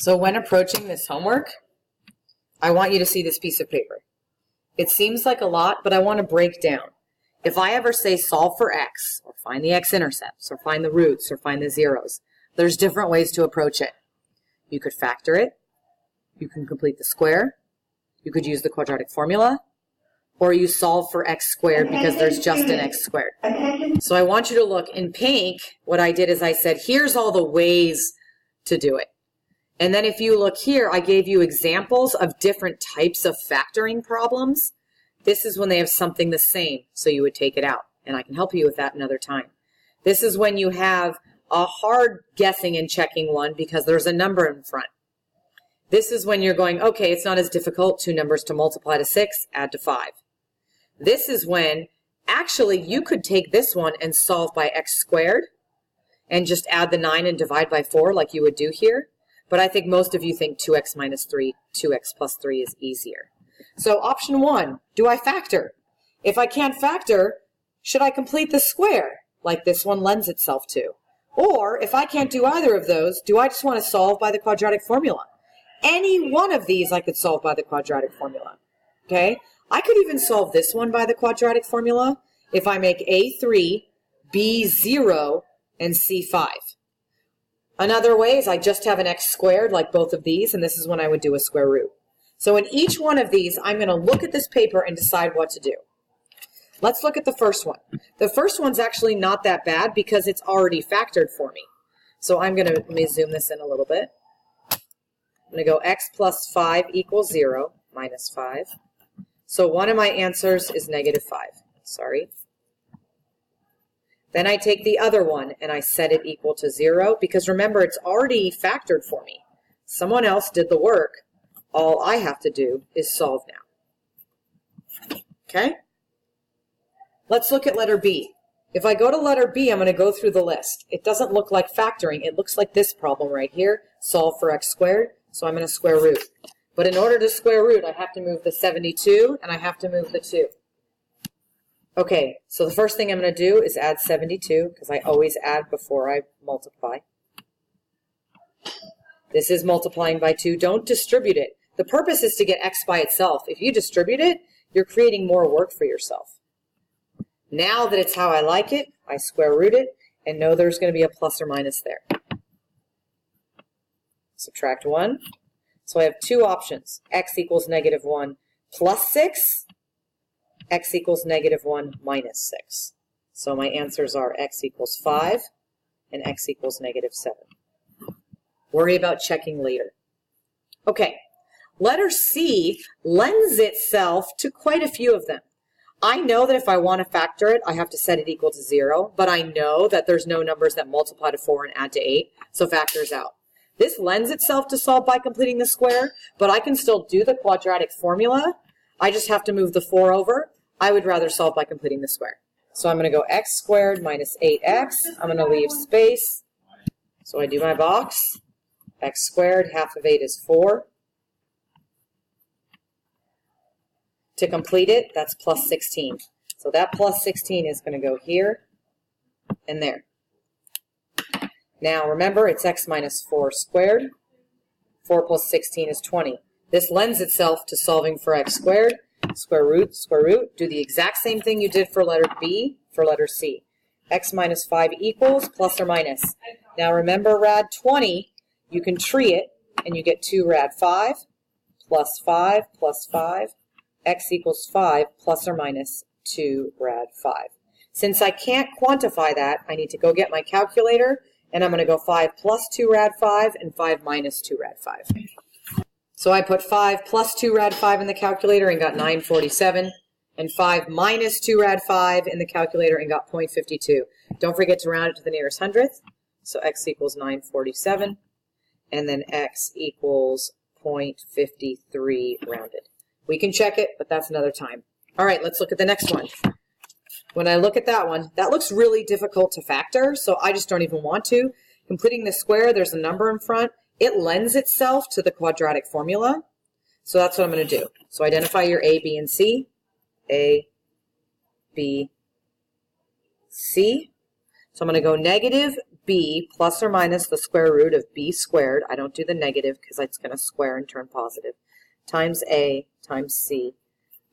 So when approaching this homework, I want you to see this piece of paper. It seems like a lot, but I want to break down. If I ever say solve for x, or find the x-intercepts, or find the roots, or find the zeros, there's different ways to approach it. You could factor it, you can complete the square, you could use the quadratic formula, or you solve for x squared because there's just an x squared. So I want you to look in pink. What I did is I said, here's all the ways to do it. And then if you look here, I gave you examples of different types of factoring problems. This is when they have something the same, so you would take it out. And I can help you with that another time. This is when you have a hard guessing and checking one because there's a number in front. This is when you're going, okay, it's not as difficult, 2 numbers to multiply to 6, add to 5. This is when actually you could take this one and solve by x squared and just add the 9 and divide by 4 like you would do here. But I think most of you think 2x minus 3, 2x plus 3 is easier. So option 1, do I factor? If I can't factor, should I complete the square like this one lends itself to? Or if I can't do either of those, do I just want to solve by the quadratic formula? Any one of these I could solve by the quadratic formula. Okay? I could even solve this one by the quadratic formula if I make A3, B0, and C5. Another way is I just have an x squared like both of these, and this is when I would do a square root. So in each one of these, I'm going to look at this paper and decide what to do. Let's look at the first one. The first one's actually not that bad because it's already factored for me. So I'm going to, let me zoom this in a little bit. I'm going to go x plus 5 equals 0, minus 5. So one of my answers is negative 5. Sorry. Then I take the other one and I set it equal to 0 because remember, it's already factored for me. Someone else did the work. All I have to do is solve now. Okay? Let's look at letter B. If I go to letter B, I'm going to go through the list. It doesn't look like factoring. It looks like this problem right here. Solve for x squared. So I'm going to square root. But in order to square root, I have to move the 72 and I have to move the 2. Okay, so the first thing I'm going to do is add 72 because I always add before I multiply. This is multiplying by 2. Don't distribute it. The purpose is to get x by itself. If you distribute it, you're creating more work for yourself. Now that it's how I like it, I square root it and know there's going to be a plus or minus there. Subtract 1. So I have 2 options. X equals negative 1 plus 6. X equals negative 1 minus 6. So my answers are x equals 5 and x equals negative 7. Worry about checking later. Okay, letter C lends itself to quite a few of them. I know that if I want to factor it, I have to set it equal to 0, but I know that there's no numbers that multiply to 4 and add to 8, so factors out. This lends itself to solve by completing the square, but I can still do the quadratic formula. I just have to move the 4 over. I would rather solve by completing the square. So I'm going to go x squared minus 8x. I'm going to leave space. So I do my box. X squared, half of 8 is 4. To complete it, that's plus 16. So that plus 16 is going to go here and there. Now remember, it's x minus 4 squared. 4 plus 16 is 20. This lends itself to solving for x squared. Square root, do the exact same thing you did for letter B, for letter C. X minus 5 equals plus or minus. Now remember rad 20, you can tree it, and you get 2 rad 5, plus 5, plus 5. X equals 5 plus or minus 2 rad 5. Since I can't quantify that, I need to go get my calculator, and I'm going to go 5 plus 2 rad 5 and 5 minus 2 rad 5. So I put 5 plus 2 rad 5 in the calculator and got 947, and 5 minus 2 rad 5 in the calculator and got 0.52. Don't forget to round it to the nearest hundredth. So x equals 947, and then x equals 0.53 rounded. We can check it, but that's another time. All right, let's look at the next one. When I look at that one, that looks really difficult to factor, so I just don't even want to. Completing the square, there's a number in front. It lends itself to the quadratic formula, so that's what I'm going to do. So identify your A, B, and C. A, B, C. So I'm going to go negative b plus or minus the square root of b squared, I don't do the negative because it's going to square and turn positive, times a times c,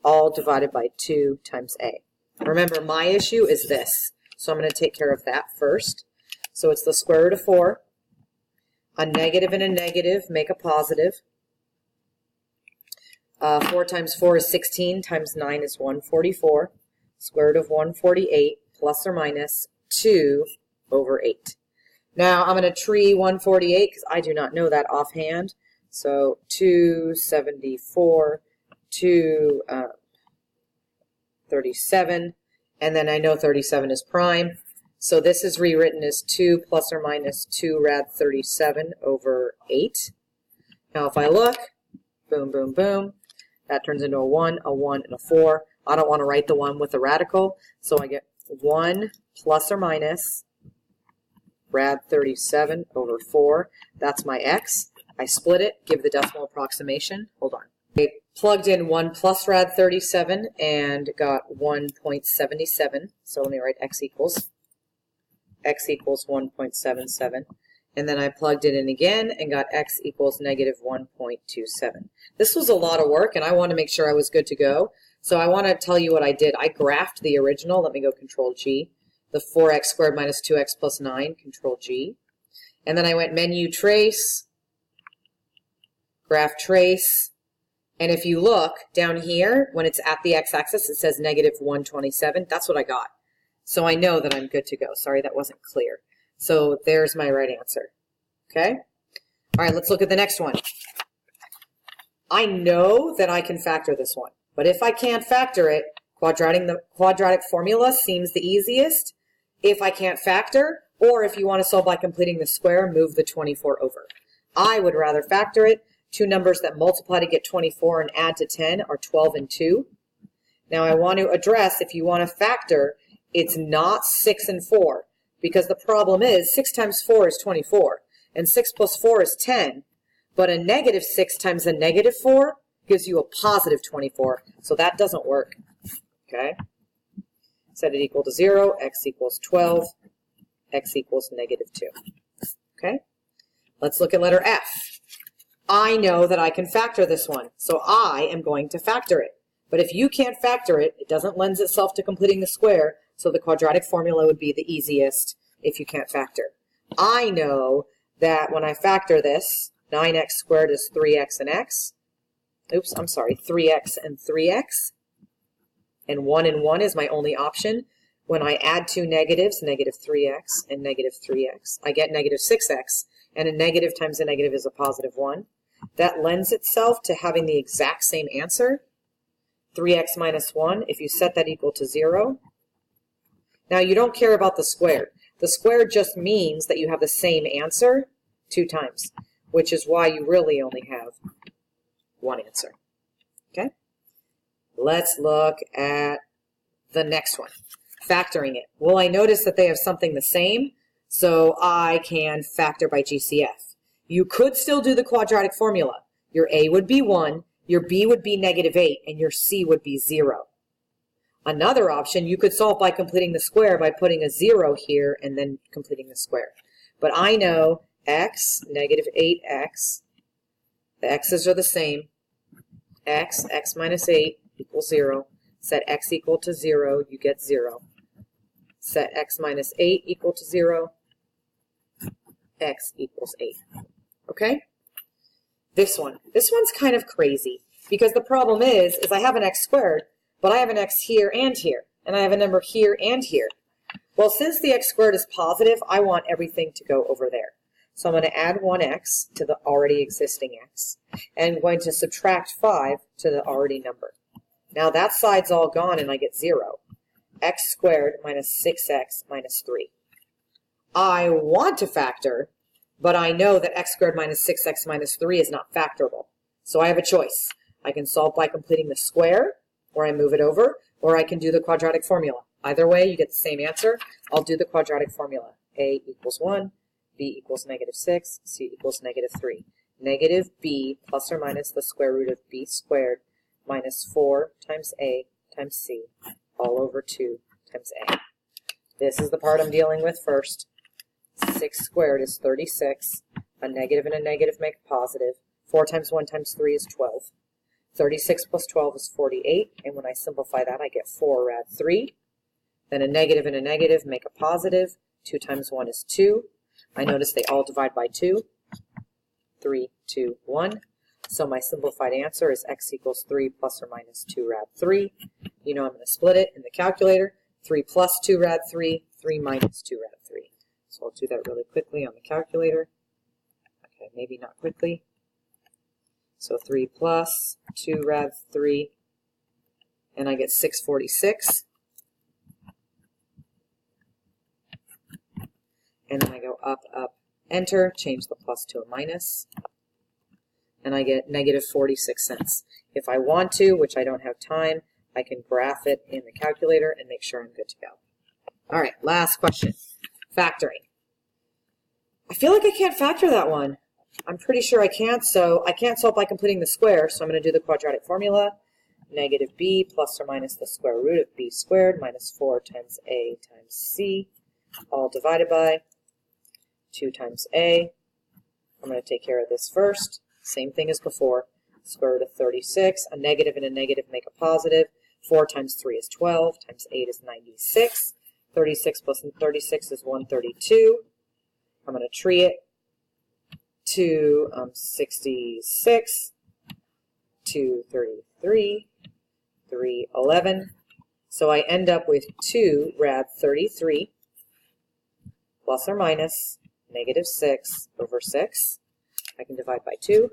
all divided by 2 times a. Remember, my issue is this, so I'm going to take care of that first. So it's the square root of 4. A negative and a negative make a positive. 4 times 4 is 16, times 9 is 144. Square root of 148 plus or minus 2 over 8. Now I'm going to tree 148 because I do not know that offhand. So 274, 237, and then I know 37 is prime. So this is rewritten as 2 plus or minus 2 rad 37 over 8. Now if I look, boom, boom, boom, that turns into a 1, and a 4. I don't want to write the 1 with the radical, so I get 1 plus or minus rad 37 over 4. That's my x. I split it, give the decimal approximation. Hold on. I plugged in 1 plus rad 37 and got 1.77. So let me write x equals 1.77. And then I plugged it in again and got x equals negative 1.27. This was a lot of work, and I want to make sure I was good to go. So I want to tell you what I did. I graphed the original. Let me go Control G. The 4x squared minus 2x plus 9, Control G. And then I went Menu Trace, Graph Trace. And if you look down here, when it's at the x-axis, it says negative 127. That's what I got. So I know that I'm good to go. Sorry, that wasn't clear. So there's my right answer. Okay? All right, let's look at the next one. I know that I can factor this one. But if I can't factor it, the quadratic formula seems the easiest. If I can't factor, or if you want to solve by completing the square, move the 24 over. I would rather factor it. Two numbers that multiply to get 24 and add to 10 are 12 and 2. Now I want to address, if you want to factor, it's not 6 and 4. Because the problem is 6 times 4 is 24. And 6 plus 4 is 10. But a negative 6 times a negative 4 gives you a positive 24. So that doesn't work. Okay? Set it equal to 0, x equals 12, x equals negative 2. Okay? Let's look at letter F. I know that I can factor this one, so I am going to factor it. But if you can't factor it, it doesn't lend itself to completing the square, so the quadratic formula would be the easiest if you can't factor. I know that when I factor this, 9x squared is 3x and x. Oops, I'm sorry, 3x and 3x. And 1 and 1 is my only option. When I add two negatives, negative 3x and negative 3x, I get negative 6x. And a negative times a negative is a positive 1. That lends itself to having the exact same answer. 3x minus 1, if you set that equal to 0. Now you don't care about the square. The square just means that you have the same answer 2 times, which is why you really only have one answer. Okay? Let's look at the next one. Factoring it. Well, I notice that they have something the same, so I can factor by GCF. You could still do the quadratic formula. Your A would be 1, your B would be negative 8, and your C would be 0. Another option, you could solve by completing the square by putting a 0 here and then completing the square. But I know x, negative 8x, the x's are the same, x minus 8 equals 0. Set x equal to 0, you get 0. Set x minus 8 equal to 0, x equals 8. Okay? This one's kind of crazy, because the problem is I have an x squared, but I have an x here and here, and I have a number here and here. Well, since the x squared is positive, I want everything to go over there. So I'm going to add 1x to the already existing x, and I'm going to subtract 5 to the already number. Now that side's all gone, and I get 0. X squared minus 6x minus 3. I want to factor, but I know that x squared minus 6x minus 3 is not factorable. So I have a choice. I can solve by completing the square, or I move it over, or I can do the quadratic formula. Either way, you get the same answer. I'll do the quadratic formula. A equals 1, B equals negative 6, C equals negative 3. Negative B plus or minus the square root of B squared minus 4 times A times C all over 2 times A. This is the part I'm dealing with first. 6 squared is 36. A negative and a negative make a positive. 4 times 1 times 3 is 12. 36 plus 12 is 48, and when I simplify that, I get 4 rad 3. Then a negative and a negative make a positive. 2 times 1 is 2. I notice they all divide by 2. 3, 2, 1. So my simplified answer is x equals 3 plus or minus 2 rad 3. You know I'm going to split it in the calculator. 3 plus 2 rad 3, 3 minus 2 rad 3. So I'll do that really quickly on the calculator. Okay, maybe not quickly. So 3 plus 2 rad 3, and I get 646. And then I go up, up, enter, change the plus to a minus, and I get negative 46 cents. If I want to, which I don't have time, I can graph it in the calculator and make sure I'm good to go. All right, last question. Factoring. I feel like I can't factor that one. I'm pretty sure I can't, so I can't solve by completing the square, so I'm going to do the quadratic formula. Negative b plus or minus the square root of b squared minus 4 times a times c, all divided by 2 times a. I'm going to take care of this first. Same thing as before. Square root of 36. A negative and a negative make a positive. 4 times 3 is 12. Times 8 is 96. 36 plus 36 is 132. I'm going to tree it to 66, 233, 311. So I end up with 2 rad 33 plus or minus negative 6 over 6. I can divide by 2.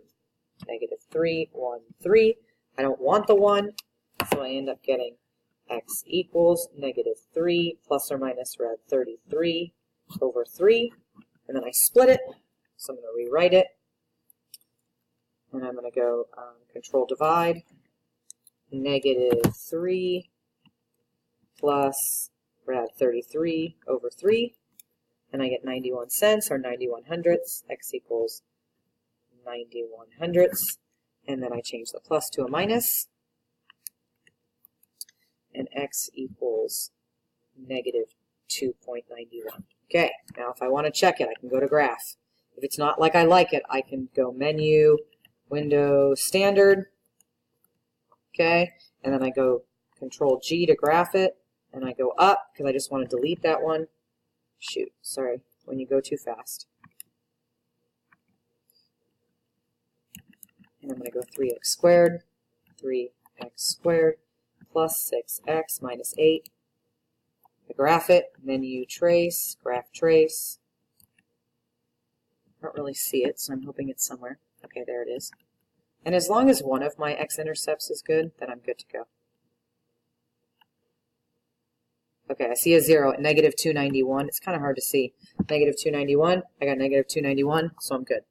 Negative 3, 1, 3. I don't want the 1, so I end up getting x equals negative 3 plus or minus rad 33 over 3. And then I split it, so I'm going to rewrite it. And I'm going to go control divide. Negative 3 plus rad 33 over 3. And I get 91 cents, or 91 hundredths. X equals 91 hundredths. And then I change the plus to a minus. And x equals negative 2.91. Okay, now if I want to check it, I can go to graph. If it's not like I like it, I can go menu, window, standard. Okay, and then I go control G to graph it, and I go up because I just want to delete that one. Shoot, sorry, when you go too fast. And I'm going to go 3x squared, 3x squared, plus 6x minus 8. I graph it, menu trace, graph trace. I don't really see it, so I'm hoping it's somewhere. Okay, there it is. And as long as one of my x-intercepts is good, then I'm good to go. Okay, I see a 0 at negative 291. It's kind of hard to see. Negative 291, I got negative 291, so I'm good.